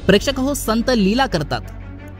प्रेक्षक हो, संत लीला करतात,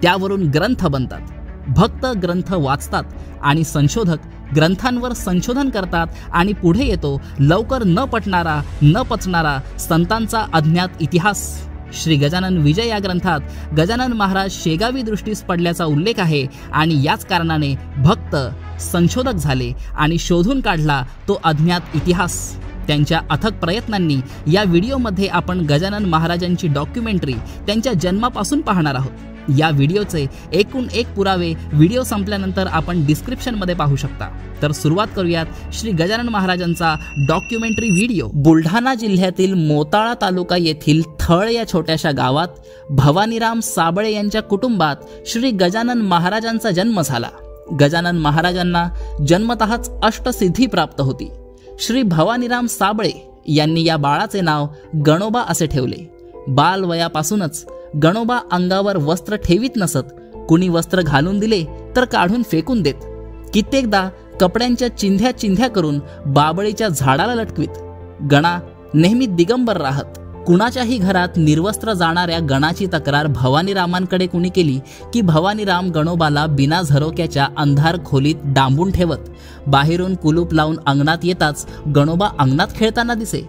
त्यावरून ग्रंथ बनतात, भक्त ग्रंथ वाचतात आणि संशोधक ग्रंथांवर संशोधन करतात आणि पुढे येतो लवकर न पटणारा न पचणारा संतांचा अज्ञात इतिहास। श्री गजानन विजय या ग्रंथात गजानन महाराज शेगावी दृष्टीस पडल्याचा उल्लेख आहे आणि याच कारणाने भक्त संशोधक झाले आणि शोधून काढला तो अज्ञात इतिहास। त्यांच्या अथक प्रयत्नांनी या व्हिडिओमध्ये आपण गजानन महाराजांची डॉक्युमेंटरी त्यांच्या जन्मापासून पाहणार आहोत। या व्हिडिओचे एकूण एक पुरावे व्हिडिओ संपल्यानंतर आपण डिस्क्रिप्शनमध्ये पाहू शकता। तर सुरुवात करूयात श्री गजानन महाराजांचा डॉक्युमेंटरी व्हिडिओ। बुलढाणा जिल्ह्यातील मोताळा तालुका येथील थळ या छोट्याशा गावात भवानीराम साबळे यांच्या कुटुंबात श्री गजानन महाराजांचा जन्म झाला। गजानन महाराजांना जन्मतःच अष्टसिद्धी प्राप्त होती। श्री भवानीराम साबळे यांनी या बाळाचे नाव गणोबा असे ठेवले। बालवयापासूनच गणोबा अंगावर वस्त्र ठेवीत नसत, कुणी वस्त्र घालून दिले तर काढून फेकून देत, कित्येकदा कपड्यांच्या चिंध्या चिंध्या करून बाबळीच्या झाडाला लटकवीत। गणा नेहमी दिगंबर राहत। कुणाच्याही घरात निर्वस्त्र जाणाऱ्या गणाची तक्रार भवानीरामांकडे कुणी केली की भवानीराम गणोबाला बिना झरोक्याच्या अंधार खोलीत डांबून ठेवत। बाहेरून कुलूप लावून अंगणात येताच गणोबा अंगणात खेळताना दिसे।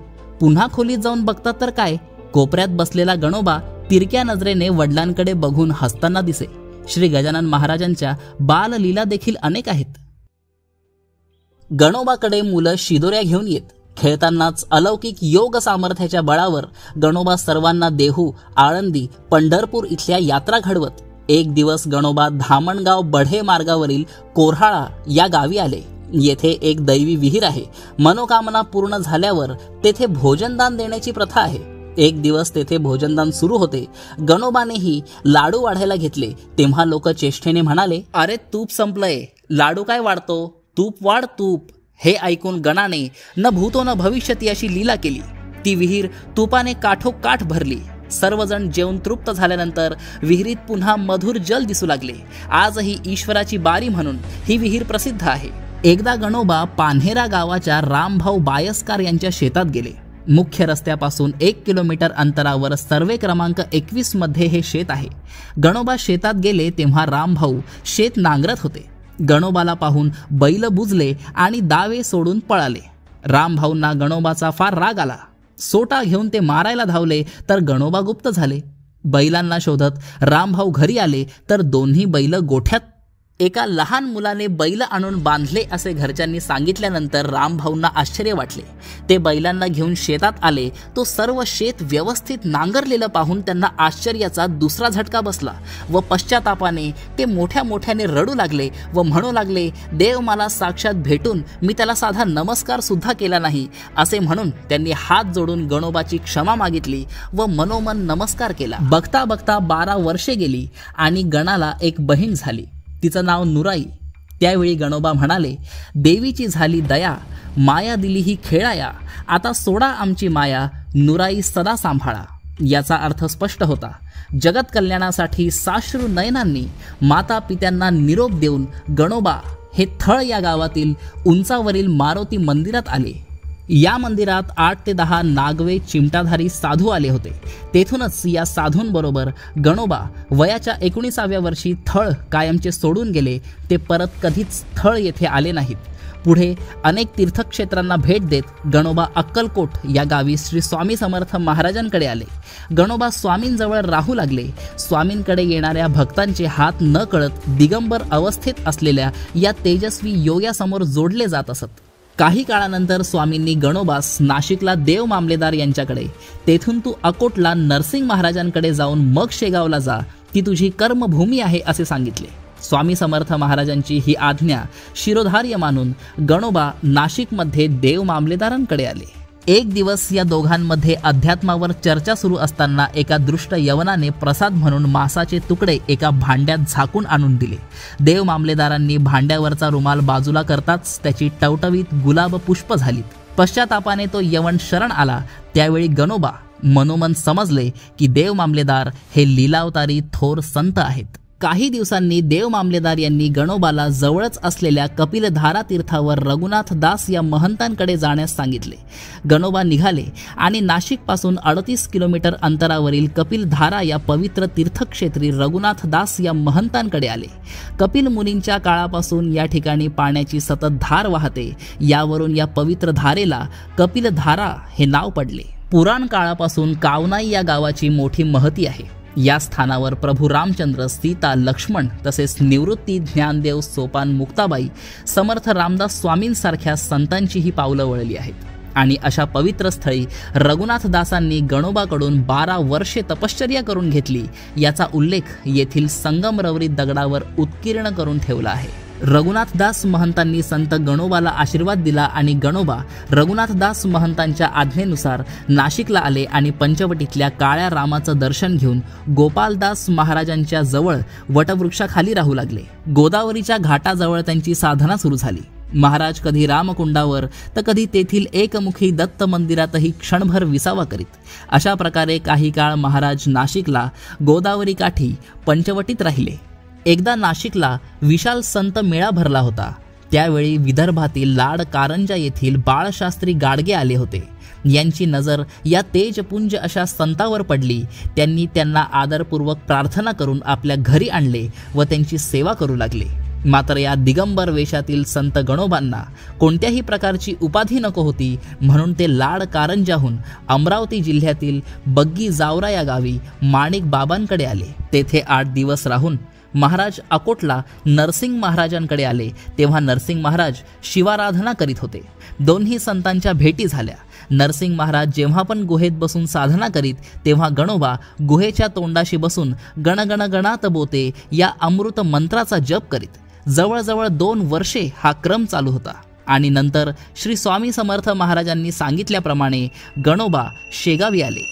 पुन्हा खोलीत जाऊन बघतात तर काय, कोपऱ्यात बसलेला गणोबा तिरक्या नजरेने वडिलांकडे बघून हसताना दिसे। श्री गजानन महाराजांच्या बाललीला देखील अनेक आहेत। गणोबाकडे मुलं शिदोऱ्या घेऊन येत। खेळतानाच अलौकिक योग सामर्थ्याच्या बळावर गणोबा सर्वांना देहू, आळंदी, पंढरपूर इथल्या यात्रा घडवत। एक दिवस गणोबा धामणगाव बढे मार्गावरील कोऱ्हाळा या गावी आले। येथे एक दैवी विहीर आहे। मनोकामना पूर्ण झाल्यावर तेथे भोजनदान देण्याची प्रथा आहे। एक दिवस तेथे भोजनदान सुरू होते। गणोबानेही लाडू वाढायला घेतले तेव्हा लोक चेष्टेने म्हणाले, अरे तूप संपलंय, लाडू काय वाढतो, तूप वाढ तूप। हे ऐकून गणाने न भूतो न भविष्यती अशी लीला केली। ती विहीर तुपाने काठोकाठ भरली। सर्वजण जेवून तृप्त झाल्यानंतर विहिरीत पुन्हा मधुर जल दिसू लागले। आजही ईश्वराची बारी म्हणून ही विहीर प्रसिद्ध आहे। एकदा गणोबा पान्हेरा गावाच्या रामभाऊ बायस्कार यांच्या शेतात गेले। मुख्य रस्त्यापासून 1 किलोमीटर अंतरावर सर्वे क्रमांक 21 मध्ये हे शेत आहे। गणोबा शेतात गेले तेव्हा रामभाऊ शेत नांगरत होते। गणोबाला पाहून बैल बुजले आणि दावे सोडून पळाले। रामभाऊंना गणोबाचा फार राग आला। सोटा घेऊन ते मारायला धावले तर गणोबा गुप्त झाले। बैलांना शोधत रामभाऊ घरी आले तर दोन्ही बैल गोठ्यात एका लहान मुलाने बैल आणून बांधले असे घरच्यांनी सांगितल्यानंतर रामभाऊंना आश्चर्य वाटले। ते बैलांना घेऊन शेतात आले। तो सर्व शेत व्यवस्थित नांगरलेलं पाहून त्यांना आश्चर्याचा दुसरा झटका बसला व पश्चातापाने ते मोठ्या मोठ्याने रडू लागले व म्हणू लागले, देव मला साक्षात भेटून मी त्याला साधा नमस्कार सुद्धा केला नाही असे म्हणून त्यांनी हात जोडून गणोबाची क्षमा मागितली व मनोमन नमस्कार केला। बघता बघता 12 वर्षे गेली आणि गणाला एक बहीण झाली। तिचं नाव नुराई। त्यावेळी गणोबा म्हणाले, देवीची झाली दया, माया दिली ही खेळाया, आता सोडा आमची माया, नुराई सदा सांभाळा। याचा अर्थ स्पष्ट होता। जगत कल्याणासाठी साश्रू नयनांनी माता पित्यांना निरोप देऊन गणोबा हे थळ या गावातील उंचावरील मारुती मंदिरात आले। या मंदिरात 8 ते 10 नागवे चिमटाधारी साधू आले होते। तेथूनच या साधूंबरोबर गणोबा वयाच्या 19व्या वर्षी थळ कायमचे सोडून गेले। ते परत कधीच थळ येथे आले नाहीत। पुढे अनेक तीर्थक्षेत्रांना भेट देत गणोबा अक्कलकोट या गावी श्री स्वामी समर्थ महाराजांकडे आले। गणोबा स्वामींजवळ राहू लागले। स्वामींकडे येणाऱ्या भक्तांचे हात न कळत दिगंबर अवस्थेत असलेल्या या तेजस्वी योग्यासमोर जोडले जात असत। काही काळानंतर स्वामींनी गणोबास नाशिकला देव मामलेदार यांच्याकडे, तेथून तू अकोटला नरसिंग महाराजांकडे जाऊन मग शेगावला जा, ती तुझी कर्मभूमी आहे असे सांगितले। स्वामी समर्थ महाराजांची ही आज्ञा शिरोधार्य मानून गणोबा नाशिकमध्ये देव मामलेदारांकडे आले। एक दिवस या दोघांमध्ये अध्यात्मावर चर्चा सुरू असताना एका दृष्ट यवनाने प्रसाद म्हणून मांसाचे तुकडे एका भांड्यात झाकून आणून दिले। देव मामलेदारांनी भांड्यावरचा रुमाल बाजूला करताच त्याची टवटवीत गुलाब पुष्प झालीत। पश्चातापाने तो यवन शरण आला। त्यावेळी गणोबा मनोमन समजले की देव मामलेदार हे लीलावतारी थोर संत आहेत। काही दिवसांनी देव मामलेदार यांनी गणोबाला जवळच असलेल्या कपिलधारा तीर्थावर रघुनाथ दास या महंतांकडे जाण्यास सांगितले. गणोबा निघाले आणि नाशिकपासून 38 किलोमीटर अंतरावरील कपिलधारा या पवित्र तीर्थक्षेत्री रघुनाथ दास या महंतांकडे आले. कपिल मुनींच्या काळापासून या ठिकाणी पाण्याची सतत धार वाहते. यावरून या पवित्र धारेला कपिलधारा हे नाव पडले. पुराण काळापासून कावनाई या गावाची मोठी महती आहे. या स्थानावर प्रभू रामचंद्र, सीता, लक्ष्मण तसेच निवृत्ती, ज्ञानदेव, सोपान, मुक्ताबाई, समर्थ रामदास स्वामींसारख्या संतांचीही पावलं वळली आहेत. आणि अशा पवित्र स्थळी रघुनाथदासांनी गणोबाकडून 12 वर्षे तपश्चर्या करून घेतली याचा उल्लेख येथील संगमरवरी दगडावर उत्कीर्ण करून ठेवला आहे. रघुनाथदास महंतांनी संत गणोबाला आशीर्वाद दिला आणि गणोबा रघुनाथदास महंतांच्या आज्ञेनुसार नाशिकला आले आणि पंचवटीतल्या काळ्या रामाचं दर्शन घेऊन गोपालदास महाराजांच्या जवळ वटवृक्षाखाली राहू लागले. गोदावरीच्या घाटाजवळ त्यांची साधना सुरू झाली. महाराज कधी रामकुंडावर तर कधी तेथील एकमुखी दत्त मंदिरातही क्षणभर विसावा करीत. अशा प्रकारे काही काळ महाराज नाशिकला गोदावरी काठी पंचवटीत राहिले. एकदा नाशिकला विशाल संत मेळा भरला होता. त्यावेळी विदर्भातील लाड कारंजा येथील बाळशास्त्री गाडगे आले होते. यांची नजर या तेजपुंज अशा संतावर पडली. त्यांनी त्यांना आदरपूर्वक प्रार्थना करून आपल्या घरी आणले व त्यांची सेवा करू लागले. मात्र या दिगंबर वेशातील संत गणोबांना कोणत्याही प्रकारची उपाधी नको होती, म्हणून ते लाड कारंजाहून अमरावती जिल्ह्यातील बग्गी जावरा या गावी माणिक बाबांकडे आले. तेथे 8 दिवस राहून महाराज अकोटला नरसिंग महाराजांकडे आले. तेव्हा नरसिंग महाराज शिवाराधना करीत होते. दोन्ही संतांच्या भेटी झाल्या. नरसिंग महाराज जेव्हा पण गुहेत बसून साधना करीत तेव्हा गणोबा गुहेच्या तोंडाशी बसून गणगण गणात बोते या अमृत मंत्राचा जप करीत. जवळजवळ 2 वर्षे हा क्रम चालू होता आणि नंतर श्री स्वामी समर्थ महाराजांनी सांगितल्याप्रमाणे गणोबा शेगावी आले.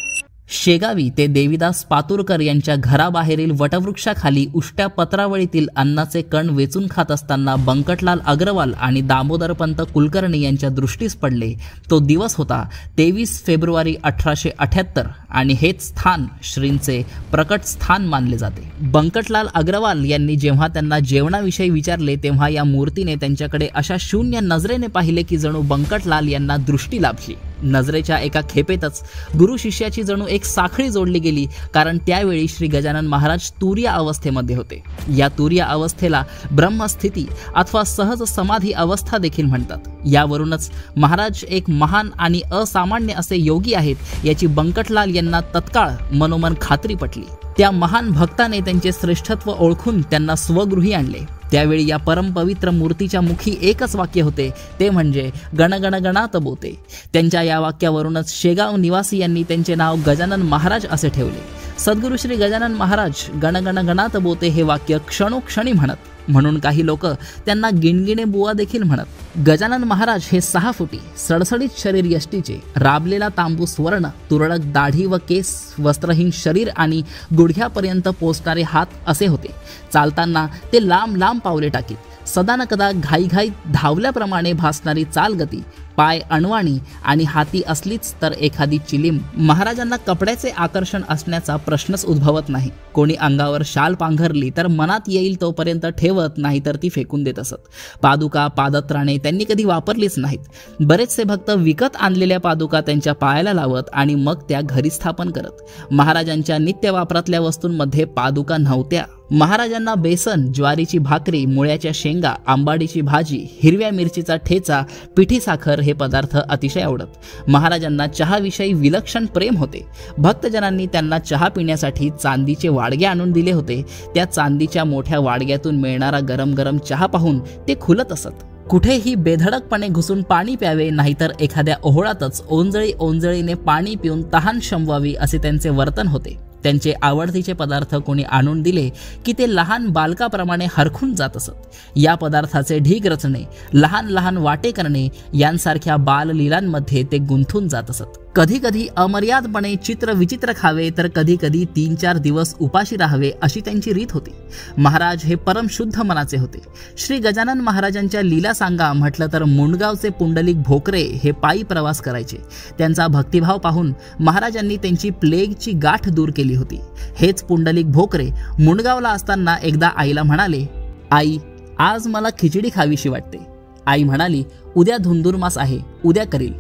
शेगावी ते देवीदास पातुरकर यांच्या घराबाहेरील वटवृक्षाखाली उष्ट्या पत्रावळीतील अन्नाचे कण वेचून खात असताना बंकटलाल अग्रवाल आणि दामोदरपंत कुलकर्णी यांच्या दृष्टीस पडले. तो दिवस होता 23 फेब्रुवारी 1878 आणि हेच स्थान श्रींचे प्रकट स्थान मानले जाते. बंकटलाल अग्रवाल यांनी जेव्हा त्यांना जेवणाविषयी विचारले तेव्हा या मूर्तीने त्यांच्याकडे अशा शून्य नजरेने पाहिले की जणू बंकटलाल यांना दृष्टी लाभली. नजरेच्या एका खेपेतच गुरु शिष्याची जणू एक साखळी जोडली गेली, कारण त्यावेळी श्री गजानन महाराज तुर्या अवस्थेमध्ये होते. या तुर्या अवस्थेला ब्रह्मस्थिती अथवा सहज समाधी अवस्था देखील म्हणतात. यावरूनच महाराज एक महान आणि असामान्य असे योगी आहेत याची बंकटलाल यांना तत्काळ मनोमन खात्री पटली. त्या महान भक्ताने त्यांचे श्रेष्ठत्व ओळखून त्यांना स्वगृही आणले. त्यावेळी या परमपवित्र मूर्तीच्या मुखी एकच वाक्य होते, ते म्हणजे गणगण गणात बोते. त्यांच्या या वाक्यावरूनच शेगाव निवासी यांनी त्यांचे नाव गजानन महाराज असे ठेवले. सद्गुरू श्री गजानन महाराज गणगण गणात बोते हे वाक्य क्षणोक्षणी म्हणत, म्हणून काही लोक त्यांना गिणगिणे बुवा देखील म्हणत. गजानन महाराज हे 6 फुटी सडसडीत शरीर यष्टीचे, राबलेला तांबूस वर्ण, तुरळक दाढी व केस, वस्त्रहीन शरीर आणि गुडघ्यापर्यंत पोचणारे हात असे होते. चालताना ते लांब लांब पावले टाकीत. सदा न कदा घाईघाईत धावल्याप्रमाणे भासणारी चालगती, पाय अणवाणी आणि हाती असलीच तर एखादी चिलीम. महाराजांना कपड्याचे आकर्षण असण्याचा प्रश्नच उद्भवत नाही. कोणी अंगावर शाल पांघरली तर मनात येईल तोपर्यंत ठेवत, नाही तर ती फेकून देत असत. पादुका, पादत्राणे त्यांनी कधी वापरलीच नाहीत. बरेचसे भक्त विकत आणलेल्या पादुका त्यांच्या पायाला लावत आणि मग त्या घरी स्थापन करत. महाराजांच्या नित्य वापरातल्या वस्तूंमध्ये पादुका नव्हत्या. महाराजांना बेसन, ज्वारीची भाकरी, मुळ्याच्या शेंगा, आंबाडीची भाजी, हिरव्या मिरचीचा ठेचा, पिठी साखर हे पदार्थ अतिशय आवडत. महाराजांना चहाविषयी विलक्षण प्रेम होते. भक्तजनांनी त्यांना चहा पिण्यासाठी चांदीचे वाडगे आणून दिले होते. त्या चांदीच्या मोठ्या वाडग्यातून मिळणारा गरम गरम चहा पाहून ते खुलत असत. कुठेही बेधडकपणे घुसून पाणी प्यावे, नाहीतर एखाद्या ओहळातच ओंजळीने पाणी पिऊन तहान शमवावी असे त्यांचे वर्तन होते. त्यांचे आवडतीचे पदार्थ कोणी आणून दिले की ते लहान बालकाप्रमाणे हरखून जात असत. या पदार्थाचे ढीग रचणे, लहान लहान वाटे करणे यांसारख्या बाललीलांमध्ये ते गुंतून जात असत. कधी कधी अमर्यादपणे चित्र विचित्र खावे तर कधी कधी 3-4 दिवस उपाशी राहावे अशी त्यांची रीत होती. महाराज हे परम शुद्ध मनाचे होते. श्री गजानन महाराजांच्या लीला सांगा म्हटलं तर मुंडगावचे पुंडलिक भोकरे हे पायी प्रवास करायचे. त्यांचा भक्तिभाव पाहून महाराजांनी त्यांची प्लेगची गाठ दूर केली होती. हेच पुंडलिक भोकरे मुंडगावला असताना एकदा आईला म्हणाले, आई आज मला खिचडी खावीशी वाटते. आई म्हणाली, उद्या धुंदुरमास आहे, उद्या करील.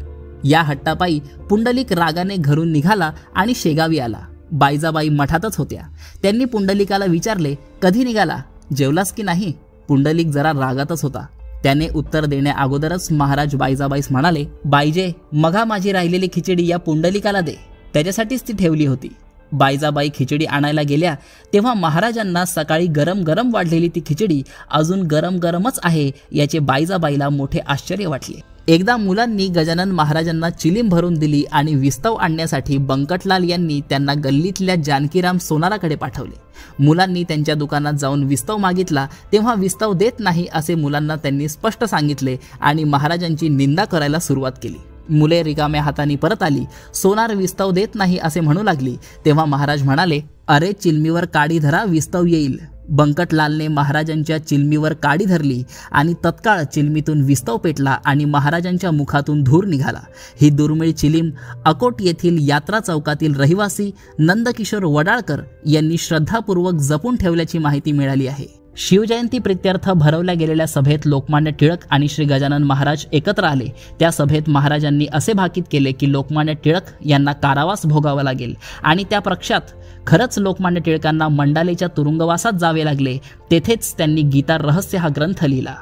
या हट्टापायी पुंडलिक रागाने घरून निघाला आणि शेगावी आला. बायजाबाई मठातच होत्या. त्यांनी पुंडलिकाला विचारले, कधी निघाला, जेवलास की नाही? पुंडलिक जरा रागातच होता. त्याने उत्तर देण्या अगोदरच महाराज बायजाबाईस म्हणाले, बाईजे मघा माझी राहिलेली खिचडी या पुंडलिकाला दे, त्याच्यासाठीच ती ठेवली होती. बायजाबाई खिचडी आणायला गेल्या तेव्हा महाराजांना सकाळी गरम गरम वाढलेली ती खिचडी अजून गरम गरमच आहे याचे बायजाबाईला मोठे आश्चर्य वाटले. एकदा मुलांनी गजानन महाराजांना चिलीम भरून दिली आणि विस्तव आणण्यासाठी बंकटलाल यांनी त्यांना गल्लीतल्या जानकीराम सोनाराकडे पाठवले. मुलांनी त्यांच्या दुकानात जाऊन विस्तव मागितला तेव्हा विस्तव देत नाही असे मुलांना त्यांनी स्पष्ट सांगितले आणि महाराजांची निंदा करायला सुरुवात केली. मुले रिकाम्या हाताने परत आली. सोनार विस्तव देत नाही असे म्हणू लागली तेव्हा महाराज म्हणाले, अरे चिलमीवर काडी धरा, विस्तव येईल. बंकटलालने महाराजांच्या चिलमीवर काडी धरली आणि तत्काळ चिलमीतून विस्तव पेटला आणि महाराजांच्या मुखातून धूर निघाला. ही दुर्मिळ चिलीम अकोट येथील यात्रा चौकातील रहिवासी नंदकिशोर वडाळकर यांनी श्रद्धापूर्वक जपून ठेवल्याची माहिती मिळाली आहे. शिवजयंती प्रित्यर्थ भरवल्या गेलेल्या सभेत लोकमान्य टिळक आणि श्री गजानन महाराज एकत्र आले. त्या सभेत महाराजांनी असे भाकीत केले की लोकमान्य टिळक यांना कारावास भोगावा लागेल आणि त्या पक्षात खरंच लोकमान्य टिळकांना मंडालेच्या तुरुंगवासात जावे लागले. तेथेच त्यांनी गीता रहस्य हा ग्रंथ लिहिला.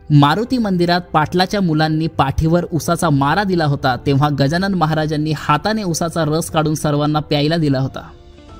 मारुती मंदिरात पाटलाच्या मुलांनी पाठीवर उसाचा मारा दिला होता तेव्हा गजानन महाराजांनी हाताने उसाचा रस काढून सर्वांना प्यायला दिला होता.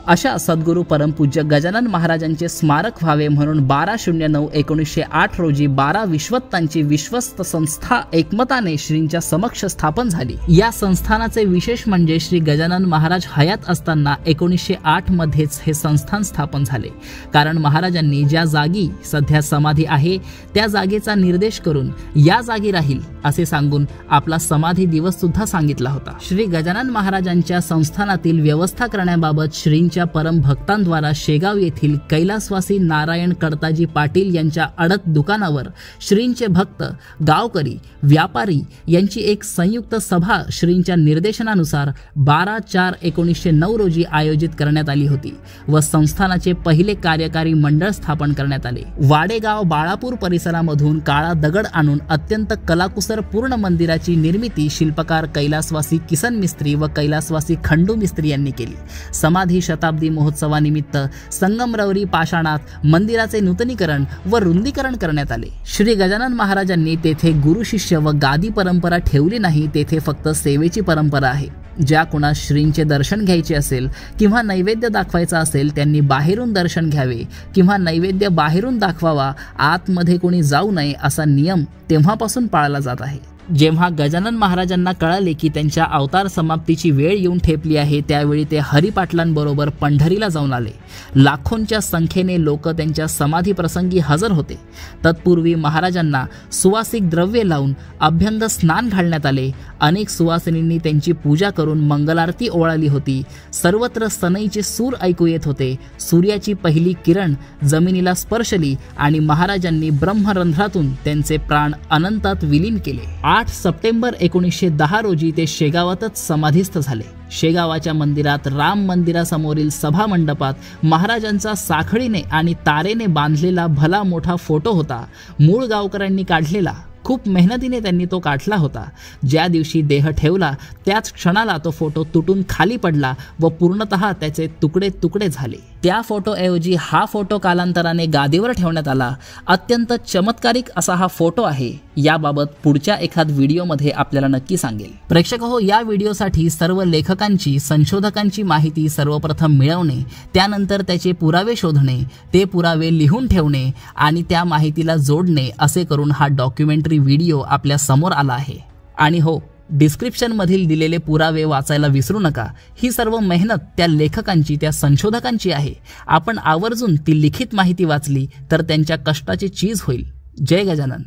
अशा सद्गुरू परमपूज्य गजानन महाराजांचे स्मारक व्हावे म्हणून 12/09/1908 रोजी 12 विश्वत्तांची विश्वस्त संस्था एकमताने श्रींच्या समक्ष स्थापन झाली. या संस्थानाचे विशेष म्हणजे श्री गजानन महाराज हयात असताना 1908 मध्येच हे संस्थान स्थापन झाले. कारण महाराजांनी ज्या जागी सध्या समाधी आहे त्या जागेचा निर्देश करून या जागी राहील असे सांगून आपला समाधी दिवस सुद्धा सांगितला होता. श्री गजानन महाराजांच्या संस्थानातील व्यवस्था करण्याबाबत श्रींच्या परम भक्तांद्वारा शेगाव येथील कैलासवासी नारायण कडताजी पाटील यांच्या अडत दुकानावर श्रींचे भक्त, गावकरी, व्यापारी यांची एक संयुक्त सभा श्रींच्या निर्देशनानुसार 12/4/1909 रोजी आयोजित करण्यात आली होती व संस्थानाचे पहिले कार्यकारी मंडळ स्थापन करण्यात आले. वाडेगाव बाळापूर परिसरामधून काळा दगड आणून अत्यंत कलाकुसर पूर्ण मंदिराची निर्मिती शिल्पकार कैलासवासी किसन मिस्त्री व कैलासवासी खंडू मिस्त्री यांनी केली. समाधी शताब्दी महोत्सवानिमित्त संगमरवरी पाषाणात मंदिराचे नूतनीकरण व रुंदीकरण करण्यात आले. श्री गजानन महाराजांनी तेथे गुरु शिष्य व गादी परंपरा ठेवली नाही, तेथे फक्त सेवेची परंपरा आहे. ज्या कुणास श्रींचे दर्शन घ्यायचे असेल किंवा नैवेद्य दाखवायचा असेल त्यांनी बाहेरून दर्शन घ्यावे किंवा नैवेद्य बाहेरून दाखवावा, आतमध्ये कोणी जाऊ नये असा नियम तेव्हापासून पाळला जात आहे. जेव्हा गजानन महाराजांना कळाले की त्यांच्या अवतार समाप्तीची वेळ येऊन ठेपली आहे त्यावेळी ते हरिपाटलांबरोबर पंढरीला जाऊन आले. लाखोंच्या संख्येने लोक त्यांच्या समाधी प्रसंगी हजर होते. तत्पूर्वी महाराजांना सुवासिक द्रव्ये लावून अभ्यंग स्नान घालण्यात आले. अनेक सुवासिनींनी त्यांची पूजा करून मंगलारती ओवाळली होती. सर्वत्र सनईचे सूर ऐकू येत होते. सूर्याची पहिली किरण जमिनीला स्पर्शली आणि महाराजांनी ब्रह्मरंध्रातून त्यांचे प्राण अनंतात विलीन केले. 8 सप्टेंबर 1910 रोजी ते शेगावातच समाधीस्थ झाले. शेगावाच्या मंदिरात राम मंदिरासमोरील सभा मंडपात महाराजांचा साखळीने आणि तारेने बांधलेला भला मोठा फोटो होता. मूळ गावकऱ्यांनी काढलेला. खूप मेहनतीने त्यांनी तो काढला होता. ज्या दिवशी देह ठेवला त्याच क्षणाला तो फोटो तुटून खाली पडला व पूर्णतः त्याचे तुकडे तुकडे झाले. त्या फोटोऐवजी हा फोटो कालांतराने गादीवर ठेवण्यात आला. अत्यंत चमत्कारिक असा हा फोटो आहे. याबाबत पुढच्या एखाद व्हिडिओमध्ये आपल्याला नक्की सांगेल. प्रेक्षक हो, या व्हिडिओसाठी सर्व लेखकांची, संशोधकांची माहिती सर्वप्रथम मिळवणे, त्यानंतर त्याचे पुरावे शोधणे, ते पुरावे लिहून ठेवणे आणि त्या माहितीला जोडणे असे करून हा डॉक्युमेंटरी व्हिडिओ आपल्या समोर आला आहे. आणि हो, डिस्क्रिप्शनमधील दिलेले पुरावे वाचायला विसरू नका. ही सर्व मेहनत त्या लेखकांची, त्या संशोधकांची आहे. आपण आवर्जून ती लिखित माहिती वाचली तर त्यांच्या कष्टाची चीज होईल. जय गजानन.